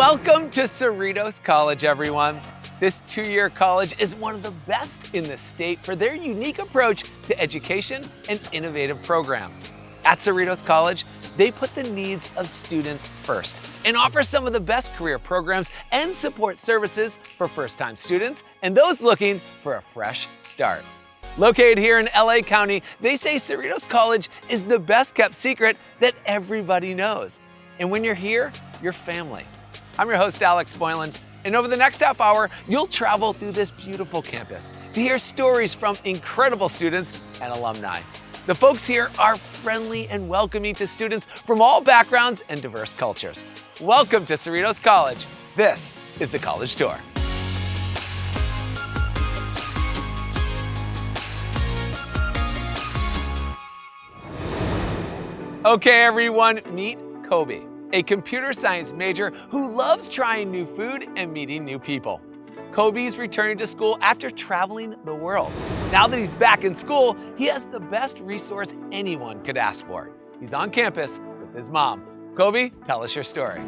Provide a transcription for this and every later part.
Welcome to Cerritos College, everyone. This two-year college is one of the best in the state for their unique approach to education and innovative programs. At Cerritos College, they put the needs of students first and offer some of the best career programs and support services for first-time students and those looking for a fresh start. Located here in LA County, they say Cerritos College is the best kept secret that everybody knows. And when you're here, you're family. I'm your host, Alex Boylan, and over the next half hour, you'll travel through this beautiful campus to hear stories from incredible students and alumni. The folks here are friendly and welcoming to students from all backgrounds and diverse cultures. Welcome to Cerritos College. This is the College Tour. Okay, everyone, meet Kobe, a computer science major who loves trying new food and meeting new people. Kobe's returning to school after traveling the world. Now that he's back in school, he has the best resource anyone could ask for. He's on campus with his mom. Kobe, tell us your story.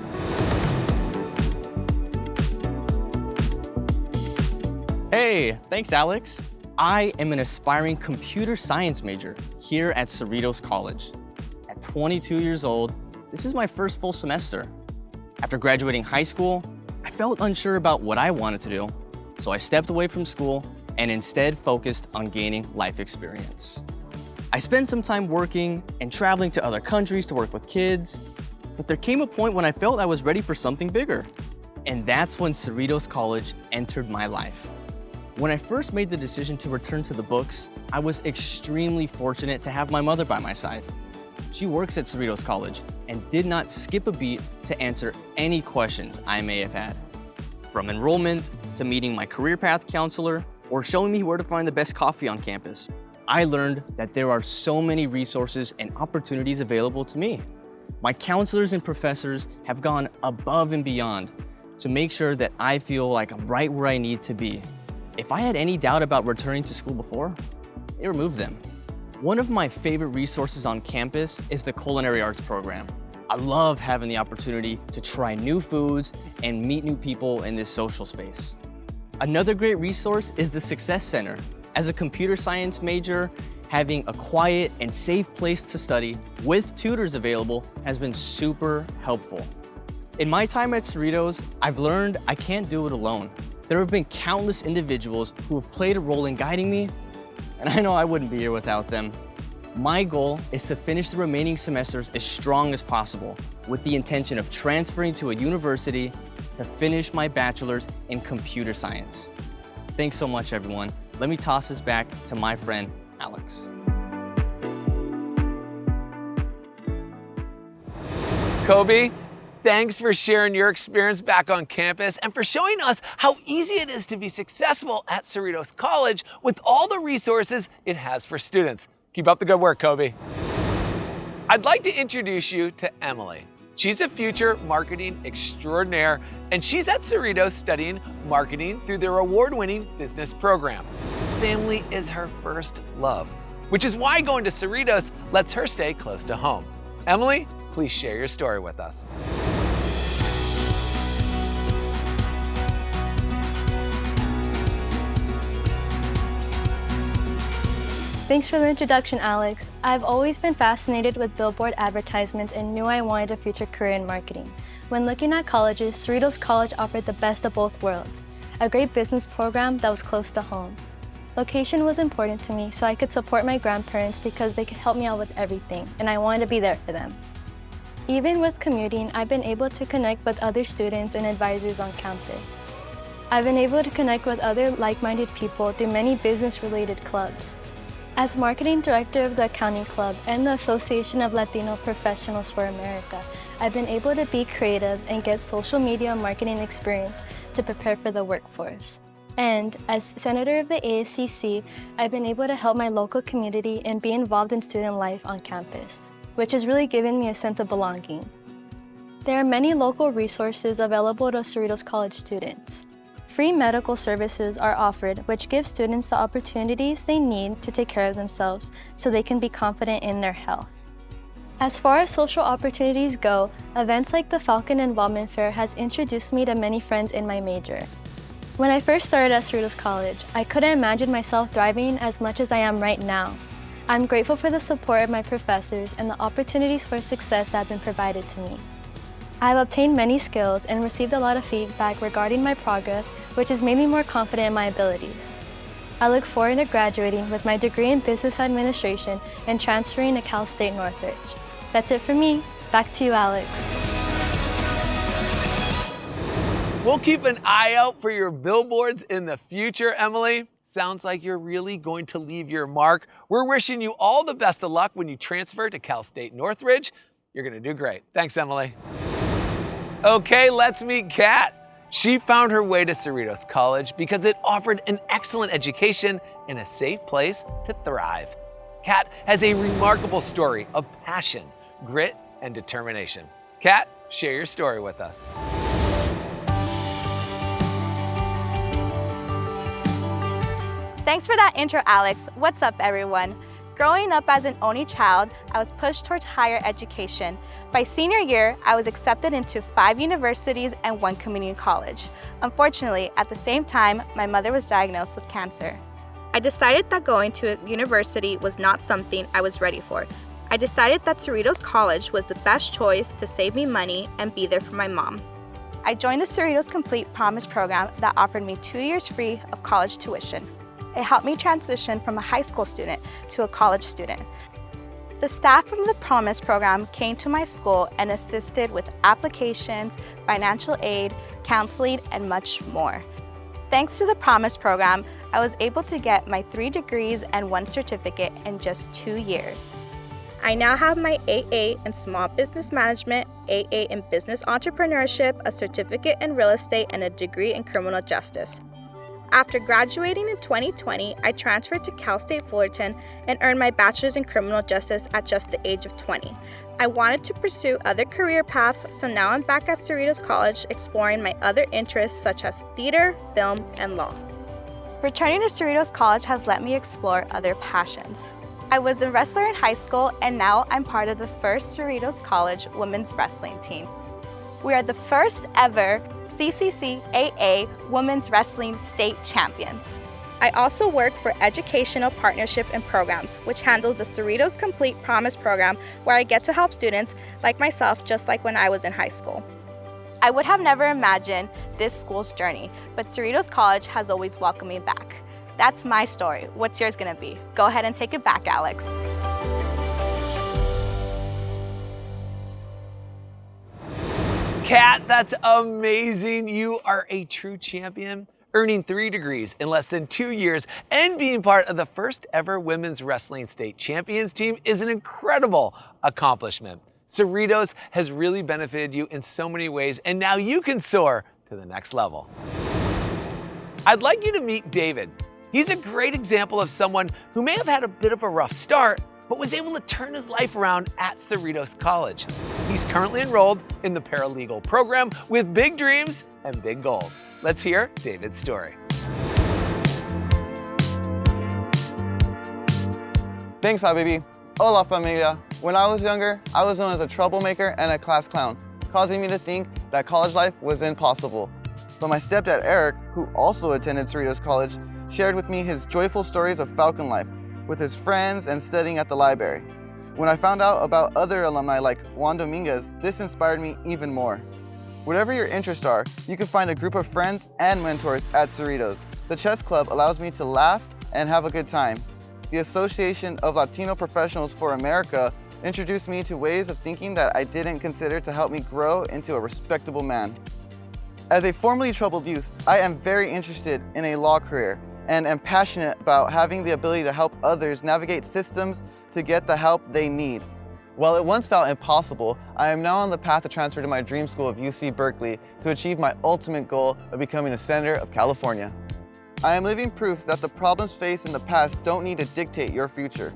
Hey, thanks, Alex. I am an aspiring computer science major here at Cerritos College. At 22 years old, this is my first full semester. After graduating high school, I felt unsure about what I wanted to do, so I stepped away from school and instead focused on gaining life experience. I spent some time working and traveling to other countries to work with kids, but there came a point when I felt I was ready for something bigger. And that's when Cerritos College entered my life. When I first made the decision to return to the books, I was extremely fortunate to have my mother by my side. She works at Cerritos College and did not skip a beat to answer any questions I may have had. From enrollment to meeting my career path counselor or showing me where to find the best coffee on campus, I learned that there are so many resources and opportunities available to me. My counselors and professors have gone above and beyond to make sure that I feel like I'm right where I need to be. If I had any doubt about returning to school before, they removed them. One of my favorite resources on campus is the Culinary Arts program. I love having the opportunity to try new foods and meet new people in this social space. Another great resource is the Success Center. As a computer science major, having a quiet and safe place to study with tutors available has been super helpful. In my time at Cerritos, I've learned I can't do it alone. There have been countless individuals who have played a role in guiding me, and I know I wouldn't be here without them. My goal is to finish the remaining semesters as strong as possible with the intention of transferring to a university to finish my bachelor's in computer science. Thanks so much, everyone. Let me toss this back to my friend, Alex. Kobe, thanks for sharing your experience back on campus and for showing us how easy it is to be successful at Cerritos College with all the resources it has for students. Keep up the good work, Kobe. I'd like to introduce you to Emily. She's a future marketing extraordinaire, and she's at Cerritos studying marketing through their award-winning business program. Family is her first love, which is why going to Cerritos lets her stay close to home. Emily, please share your story with us. Thanks for the introduction, Alex. I've always been fascinated with billboard advertisements and knew I wanted a future career in marketing. When looking at colleges, Cerritos College offered the best of both worlds, a great business program that was close to home. Location was important to me so I could support my grandparents because they could help me out with everything, and I wanted to be there for them. Even with commuting, I've been able to connect with other students and advisors on campus. I've been able to connect with other like-minded people through many business-related clubs. As marketing director of the Accounting Club and the Association of Latino Professionals for America, I've been able to be creative and get social media marketing experience to prepare for the workforce. And as Senator of the ASCC, I've been able to help my local community and be involved in student life on campus, which has really given me a sense of belonging. There are many local resources available to Cerritos College students. Free medical services are offered, which gives students the opportunities they need to take care of themselves so they can be confident in their health. As far as social opportunities go, events like the Falcon Involvement Fair has introduced me to many friends in my major. When I first started at Cerritos College, I couldn't imagine myself thriving as much as I am right now. I'm grateful for the support of my professors and the opportunities for success that have been provided to me. I have obtained many skills and received a lot of feedback regarding my progress, which has made me more confident in my abilities. I look forward to graduating with my degree in Business Administration and transferring to Cal State Northridge. That's it for me. Back to you, Alex. We'll keep an eye out for your billboards in the future, Emily. Sounds like you're really going to leave your mark. We're wishing you all the best of luck when you transfer to Cal State Northridge. You're gonna do great. Thanks, Emily. Okay, let's meet Kat. She found her way to Cerritos College because it offered an excellent education and a safe place to thrive. Kat has a remarkable story of passion, grit, and determination. Kat, share your story with us. Thanks for that intro, Alex. What's up, everyone? Growing up as an only child, I was pushed towards higher education. By senior year, I was accepted into 5 universities and 1 community college. Unfortunately, at the same time, my mother was diagnosed with cancer. I decided that going to a university was not something I was ready for. I decided that Cerritos College was the best choice to save me money and be there for my mom. I joined the Cerritos Complete Promise program that offered me 2 years free of college tuition. It helped me transition from a high school student to a college student. The staff from the Promise program came to my school and assisted with applications, financial aid, counseling, and much more. Thanks to the Promise program, I was able to get my 3 degrees and 1 certificate in just 2 years. I now have my AA in Small Business Management, AA in Business Entrepreneurship, a certificate in Real Estate, and a degree in Criminal Justice. After graduating in 2020, I transferred to Cal State Fullerton and earned my bachelor's in criminal justice at just the age of 20. I wanted to pursue other career paths, so now I'm back at Cerritos College exploring my other interests such as theater, film, and law. Returning to Cerritos College has let me explore other passions. I was a wrestler in high school, and now I'm part of the first Cerritos College women's wrestling team. We are the first ever CCCAA Women's Wrestling State Champions. I also work for Educational Partnership and Programs, which handles the Cerritos Complete Promise program, where I get to help students like myself, just like when I was in high school. I would have never imagined this school's journey, but Cerritos College has always welcomed me back. That's my story. What's yours gonna be? Go ahead and take it back, Alex. Kat, that's amazing. You are a true champion, earning 3 degrees in less than 2 years and being part of the first ever women's wrestling state champions team is an incredible accomplishment. Cerritos has really benefited you in so many ways, and now you can soar to the next level. I'd like you to meet David. He's a great example of someone who may have had a bit of a rough start, but was able to turn his life around at Cerritos College. He's currently enrolled in the paralegal program with big dreams and big goals. Let's hear David's story. Thanks, Habibi. Hola, familia. When I was younger, I was known as a troublemaker and a class clown, causing me to think that college life was impossible. But my stepdad, Eric, who also attended Cerritos College, shared with me his joyful stories of Falcon life, with his friends and studying at the library. When I found out about other alumni like Juan Dominguez, this inspired me even more. Whatever your interests are, you can find a group of friends and mentors at Cerritos. The chess club allows me to laugh and have a good time. The Association of Latino Professionals for America introduced me to ways of thinking that I didn't consider to help me grow into a respectable man. As a formerly troubled youth, I am very interested in a law career and am passionate about having the ability to help others navigate systems to get the help they need. While it once felt impossible, I am now on the path to transfer to my dream school of UC Berkeley to achieve my ultimate goal of becoming a senator of California. I am living proof that the problems faced in the past don't need to dictate your future.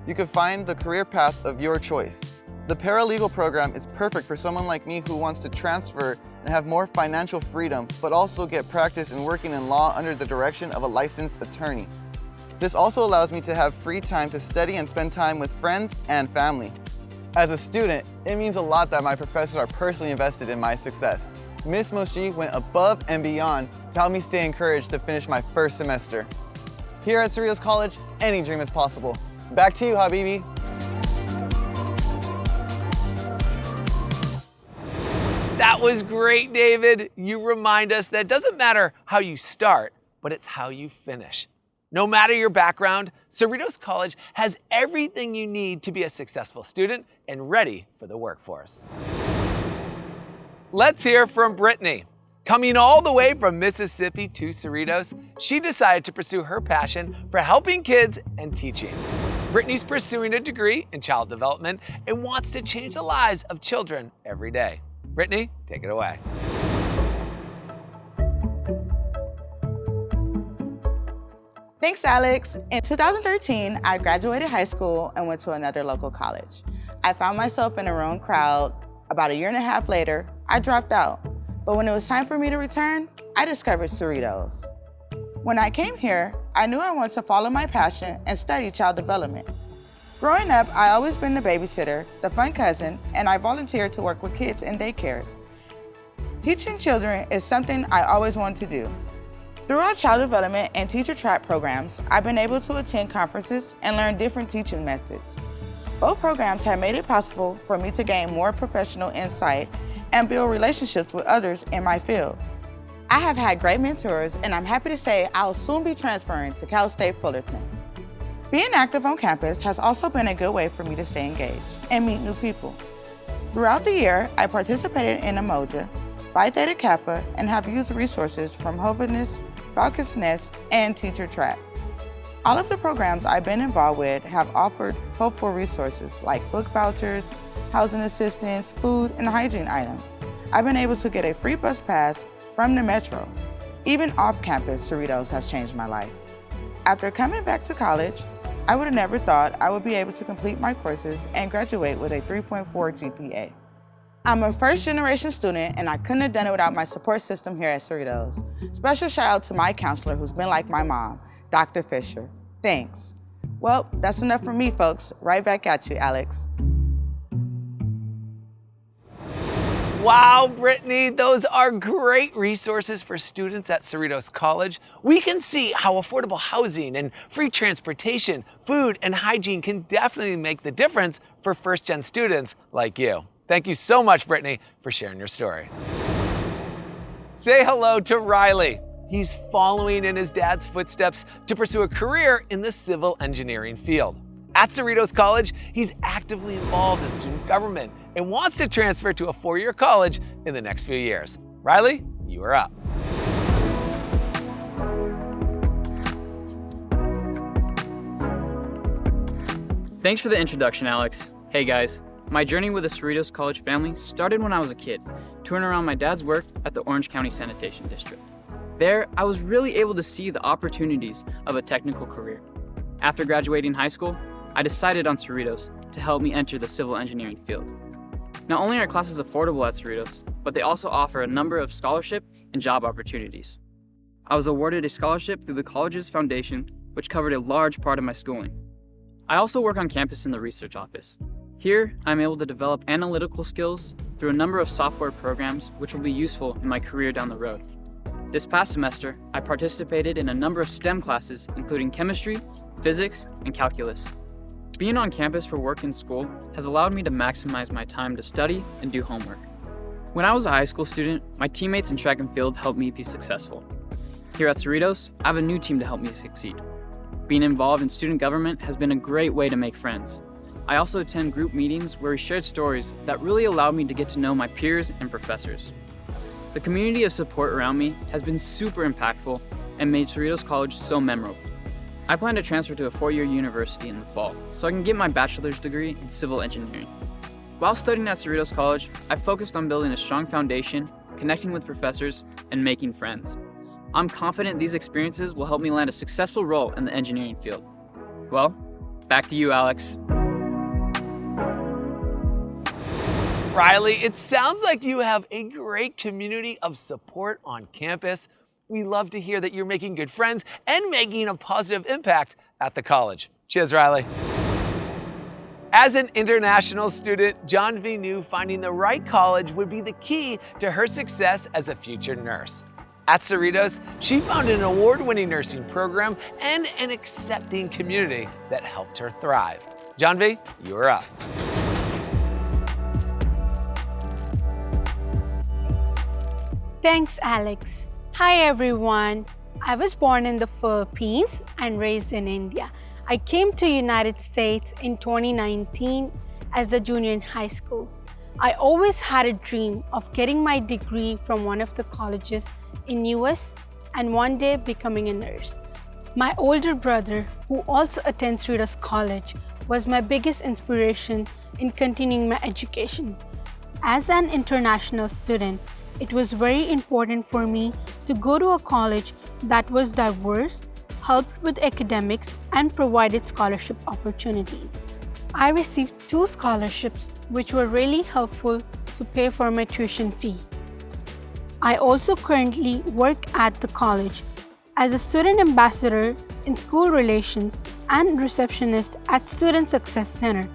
You can find the career path of your choice. The paralegal program is perfect for someone like me who wants to transfer and have more financial freedom, but also get practice in working in law under the direction of a licensed attorney. This also allows me to have free time to study and spend time with friends and family. As a student, it means a lot that my professors are personally invested in my success. Miss Moshi went above and beyond to help me stay encouraged to finish my first semester. Here at Cerritos College, any dream is possible. Back to you, Habibi. That was great, David. You remind us that it doesn't matter how you start, but it's how you finish. No matter your background, Cerritos College has everything you need to be a successful student and ready for the workforce. Let's hear from Brittany. Coming all the way from Mississippi to Cerritos, she decided to pursue her passion for helping kids and teaching. Brittany's pursuing a degree in child development and wants to change the lives of children every day. Brittany, take it away. Thanks, Alex. In 2013, I graduated high school and went to another local college. I found myself in a wrong crowd. About a year and a half later, I dropped out. But when it was time for me to return, I discovered Cerritos. When I came here, I knew I wanted to follow my passion and study child development. Growing up, I always been the babysitter, the fun cousin, and I volunteered to work with kids in daycares. Teaching children is something I always wanted to do. Through our child development and teacher track programs, I've been able to attend conferences and learn different teaching methods. Both programs have made it possible for me to gain more professional insight and build relationships with others in my field. I have had great mentors, and I'm happy to say I'll soon be transferring to Cal State Fullerton. Being active on campus has also been a good way for me to stay engaged and meet new people. Throughout the year, I participated in Umoja, Phi Theta Kappa, and have used resources from Hoviness, Falcons Nest, and Teacher Track. All of the programs I've been involved with have offered helpful resources like book vouchers, housing assistance, food, and hygiene items. I've been able to get a free bus pass from the Metro. Even off campus, Cerritos has changed my life. After coming back to college, I would have never thought I would be able to complete my courses and graduate with a 3.4 GPA. I'm a first-generation student, and I couldn't have done it without my support system here at Cerritos. Special shout out to my counselor, who's been like my mom, Dr. Fisher. Thanks. Well, that's enough from me, folks. Right back at you, Alex. Wow, Brittany, those are great resources for students at Cerritos College. We can see how affordable housing and free transportation, food, and hygiene can definitely make the difference for first-gen students like you. Thank you so much, Brittany, for sharing your story. Say hello to Riley. He's following in his dad's footsteps to pursue a career in the civil engineering field. At Cerritos College, he's actively involved in student government and wants to transfer to a four-year college in the next few years. Riley, you are up. Thanks for the introduction, Alex. Hey guys, my journey with the Cerritos College family started when I was a kid, touring around my dad's work at the Orange County Sanitation District. There, I was really able to see the opportunities of a technical career. After graduating high school, I decided on Cerritos to help me enter the civil engineering field. Not only are classes affordable at Cerritos, but they also offer a number of scholarship and job opportunities. I was awarded a scholarship through the college's foundation, which covered a large part of my schooling. I also work on campus in the research office. Here, I'm able to develop analytical skills through a number of software programs which will be useful in my career down the road. This past semester, I participated in a number of STEM classes, including chemistry, physics, and calculus. Being on campus for work and school has allowed me to maximize my time to study and do homework. When I was a high school student, my teammates in track and field helped me be successful. Here at Cerritos, I have a new team to help me succeed. Being involved in student government has been a great way to make friends. I also attend group meetings where we shared stories that really allowed me to get to know my peers and professors. The community of support around me has been super impactful and made Cerritos College so memorable. I plan to transfer to a four-year university in the fall so I can get my bachelor's degree in civil engineering. While studying at Cerritos College, I focused on building a strong foundation, connecting with professors, and making friends. I'm confident these experiences will help me land a successful role in the engineering field. Well, back to you, Alex. Riley, it sounds like you have a great community of support on campus. We love to hear that you're making good friends and making a positive impact at the college. Cheers, Riley. As an international student, Janvi knew finding the right college would be the key to her success as a future nurse. At Cerritos, she found an award-winning nursing program and an accepting community that helped her thrive. Janvi, you're up. Thanks, Alex. Hi, everyone. I was born in the Philippines and raised in India. I came to United States in 2019 as a junior in high school. I always had a dream of getting my degree from one of the colleges in US and one day becoming a nurse. My older brother, who also attends Cerritos College, was my biggest inspiration in continuing my education. As an international student, it was very important for me to go to a college that was diverse, helped with academics, and provided scholarship opportunities. I received 2 scholarships, which were really helpful to pay for my tuition fee. I also currently work at the college as a student ambassador in school relations and receptionist at Student Success Center.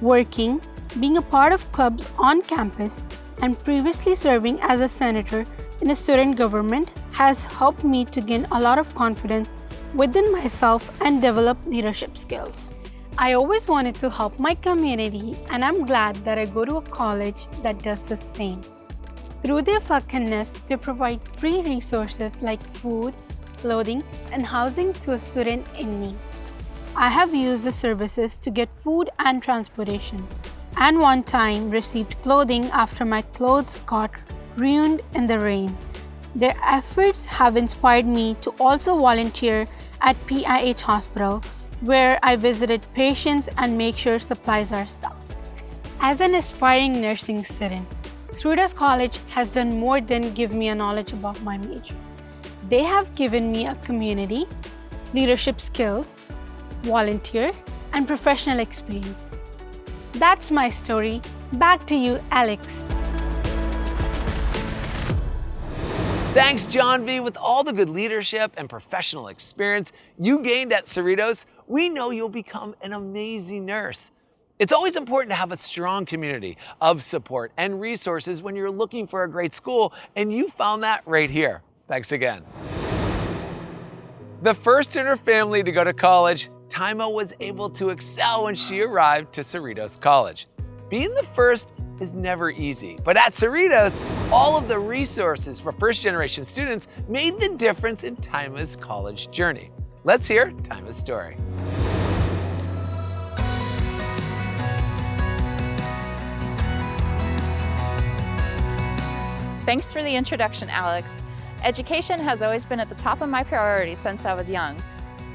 Working, being a part of clubs on campus, and previously serving as a senator in a student government has helped me to gain a lot of confidence within myself and develop leadership skills. I always wanted to help my community, and I'm glad that I go to a college that does the same. Through their Falconness, they provide free resources like food, clothing, and housing to a student in need. I have used the services to get food and transportation, and one time received clothing after my clothes got ruined in the rain. Their efforts have inspired me to also volunteer at PIH Hospital, where I visited patients and make sure supplies are stocked. As an aspiring nursing student, Cerritos College has done more than give me a knowledge about my major. They have given me a community, leadership skills, volunteer, and professional experience. That's my story. Back to you, Alex. Thanks, Janvi. With all the good leadership and professional experience you gained at Cerritos, we know you'll become an amazing nurse. It's always important to have a strong community of support and resources when you're looking for a great school, and you found that right here. Thanks again. The first in her family to go to college, Taima was able to excel when she arrived to Cerritos College. Being the first is never easy, but at Cerritos, all of the resources for first-generation students made the difference in Taima's college journey. Let's hear Taima's story. Thanks for the introduction, Alex. Education has always been at the top of my priorities since I was young.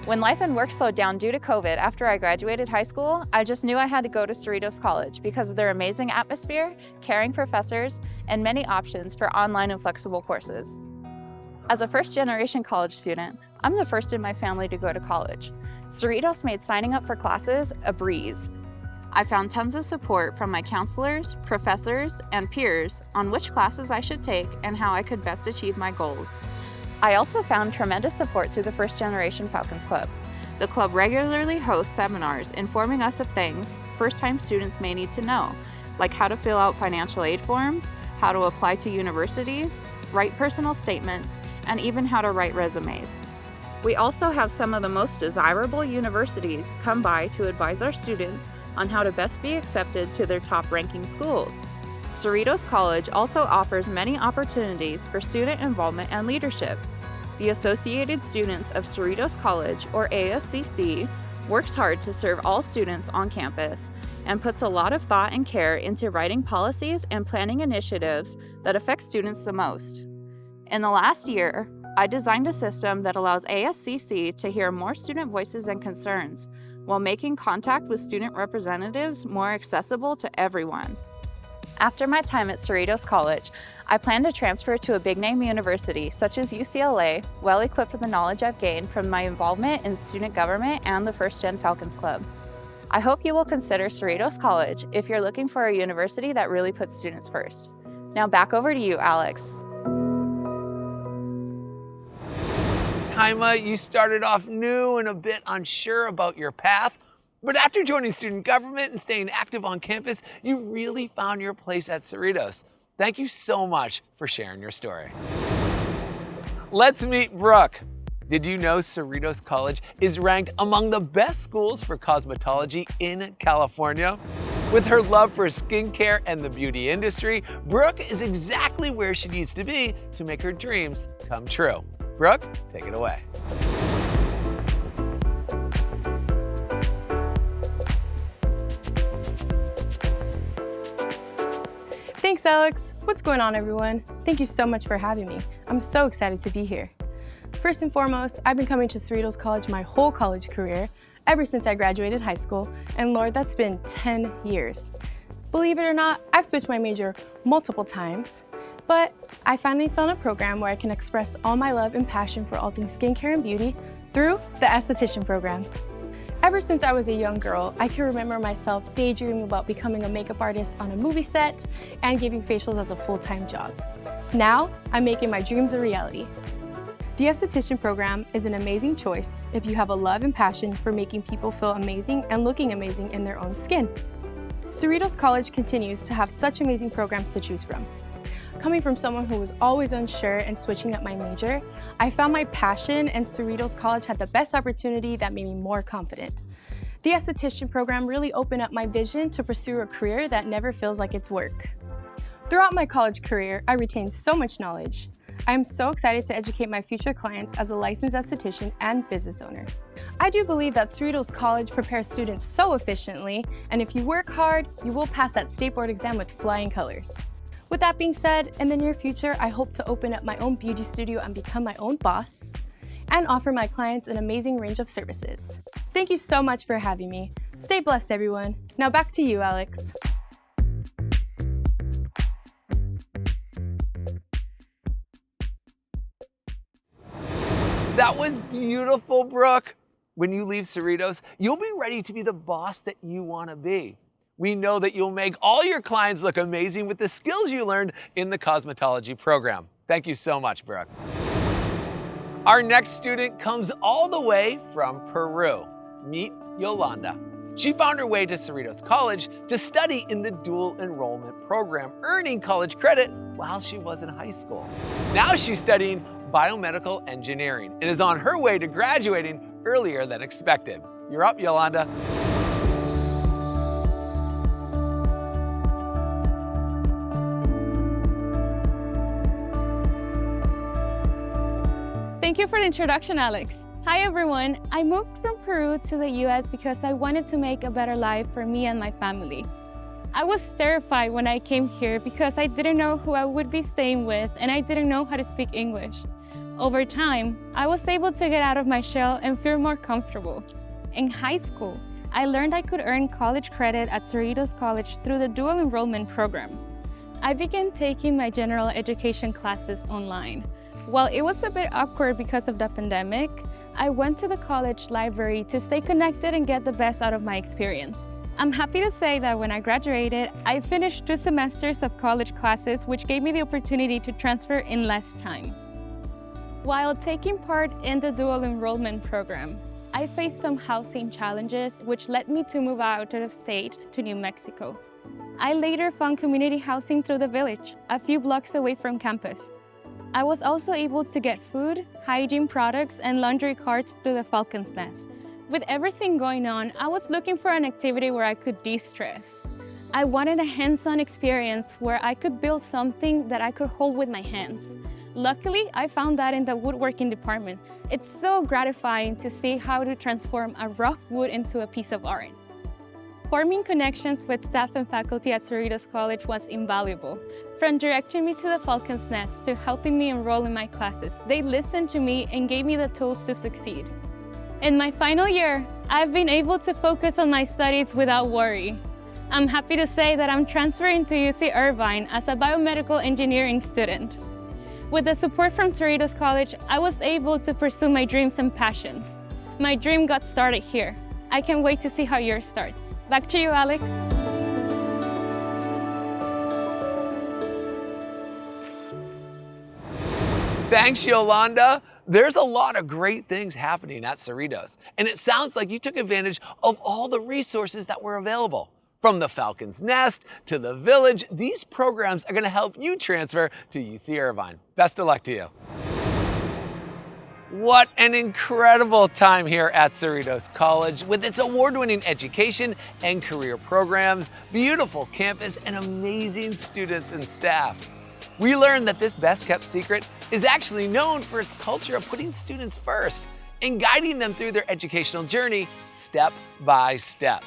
When life and work slowed down due to COVID after I graduated high school, I just knew I had to go to Cerritos College because of their amazing atmosphere, caring professors, and many options for online and flexible courses. As a first-generation college student, I'm the first in my family to go to college. Cerritos made signing up for classes a breeze. I found tons of support from my counselors, professors, and peers on which classes I should take and how I could best achieve my goals. I also found tremendous support through the First Generation Falcons Club. The club regularly hosts seminars informing us of things first-time students may need to know, like how to fill out financial aid forms, how to apply to universities, write personal statements, and even how to write resumes. We also have some of the most desirable universities come by to advise our students on how to best be accepted to their top-ranking schools. Cerritos College also offers many opportunities for student involvement and leadership. The Associated Students of Cerritos College, or ASCC, works hard to serve all students on campus and puts a lot of thought and care into writing policies and planning initiatives that affect students the most. In the last year, I designed a system that allows ASCC to hear more student voices and concerns while making contact with student representatives more accessible to everyone. After my time at Cerritos College, I plan to transfer to a big-name university such as UCLA, well equipped with the knowledge I've gained from my involvement in student government and the First Gen Falcons Club. I hope you will consider Cerritos College if you're looking for a university that really puts students first. Now back over to you, Alex. Taima, you started off new and a bit unsure about your path. But after joining student government and staying active on campus, you really found your place at Cerritos. Thank you so much for sharing your story. Let's meet Brooke. Did you know Cerritos College is ranked among the best schools for cosmetology in California? With her love for skincare and the beauty industry, Brooke is exactly where she needs to be to make her dreams come true. Brooke, take it away. Thanks, Alex. What's going on, everyone? Thank you so much for having me. I'm so excited to be here. First and foremost, I've been coming to Cerritos College my whole college career, ever since I graduated high school, and Lord, that's been 10 years. Believe it or not, I've switched my major multiple times, but I finally found a program where I can express all my love and passion for all things skincare and beauty through the esthetician program. Ever since I was a young girl, I can remember myself daydreaming about becoming a makeup artist on a movie set and giving facials as a full-time job. Now, I'm making my dreams a reality. The esthetician program is an amazing choice if you have a love and passion for making people feel amazing and looking amazing in their own skin. Cerritos College continues to have such amazing programs to choose from. Coming from someone who was always unsure and switching up my major, I found my passion, and Cerritos College had the best opportunity that made me more confident. The esthetician program really opened up my vision to pursue a career that never feels like it's work. Throughout my college career, I retained so much knowledge. I am so excited to educate my future clients as a licensed esthetician and business owner. I do believe that Cerritos College prepares students so efficiently, and if you work hard, you will pass that state board exam with flying colors. With that being said, in the near future, I hope to open up my own beauty studio and become my own boss, and offer my clients an amazing range of services. Thank you so much for having me. Stay blessed, everyone. Now back to you, Alex. That was beautiful, Brooke. When you leave Cerritos, you'll be ready to be the boss that you want to be. We know that you'll make all your clients look amazing with the skills you learned in the cosmetology program. Thank you so much, Brooke. Our next student comes all the way from Peru. Meet Yolanda. She found her way to Cerritos College to study in the dual enrollment program, earning college credit while she was in high school. Now she's studying biomedical engineering and is on her way to graduating earlier than expected. You're up, Yolanda. Thank you for the introduction, Alex. Hi everyone, I moved from Peru to the US because I wanted to make a better life for me and my family. I was terrified when I came here because I didn't know who I would be staying with and I didn't know how to speak English. Over time, I was able to get out of my shell and feel more comfortable. In high school, I learned I could earn college credit at Cerritos College through the dual enrollment program. I began taking my general education classes online. While it was a bit awkward because of the pandemic, I went to the college library to stay connected and get the best out of my experience. I'm happy to say that when I graduated, I finished 2 semesters of college classes, which gave me the opportunity to transfer in less time. While taking part in the dual enrollment program, I faced some housing challenges, which led me to move out of state to New Mexico. I later found community housing through the village, a few blocks away from campus. I was also able to get food, hygiene products, and laundry carts through the Falcon's Nest. With everything going on, I was looking for an activity where I could de-stress. I wanted a hands-on experience where I could build something that I could hold with my hands. Luckily, I found that in the woodworking department. It's so gratifying to see how to transform a rough wood into a piece of art. Forming connections with staff and faculty at Cerritos College was invaluable. From directing me to the Falcon's Nest to helping me enroll in my classes, they listened to me and gave me the tools to succeed. In my final year, I've been able to focus on my studies without worry. I'm happy to say that I'm transferring to UC Irvine as a biomedical engineering student. With the support from Cerritos College, I was able to pursue my dreams and passions. My dream got started here. I can't wait to see how yours starts. Back to you, Alex. Thanks, Yolanda. There's a lot of great things happening at Cerritos, and it sounds like you took advantage of all the resources that were available. From the Falcon's Nest to the Village, these programs are gonna help you transfer to UC Irvine. Best of luck to you. What an incredible time here at Cerritos College with its award-winning education and career programs, beautiful campus, and amazing students and staff. We learned that this best-kept secret is actually known for its culture of putting students first and guiding them through their educational journey step by step.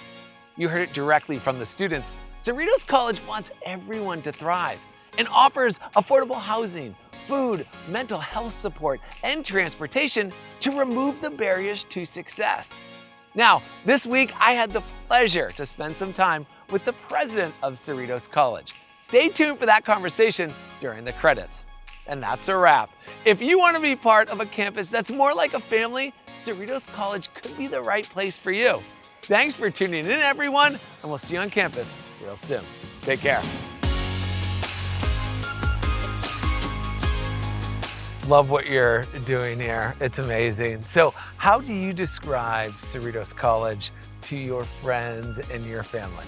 You heard it directly from the students. Cerritos College wants everyone to thrive and offers affordable housing, food, mental health support, and transportation to remove the barriers to success. Now, this week I had the pleasure to spend some time with the president of Cerritos College. Stay tuned for that conversation during the credits. And that's a wrap. If you want to be part of a campus that's more like a family, Cerritos College could be the right place for you. Thanks for tuning in, everyone, and we'll see you on campus real soon. Take care. Love what you're doing here. It's amazing. So how do you describe Cerritos College to your friends and your family?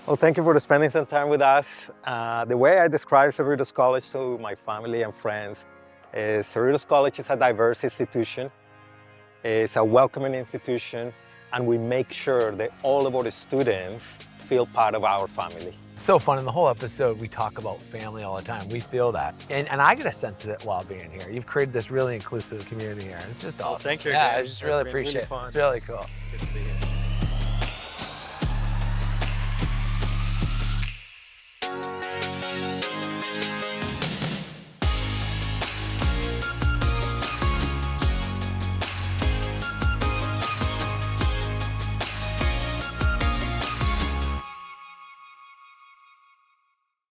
Well, thank you for spending some time with us. The way I describe Cerritos College to my family and friends is Cerritos College is a diverse institution. It's a welcoming institution, and we make sure that all of our students feel part of our family. So fun. In the whole episode, we talk about family all the time. We feel that. And I get a sense of it while being here. You've created this really inclusive community here. It's just awesome. Thank you. Yeah, again. I just really appreciate it. It's really cool. Good to be here.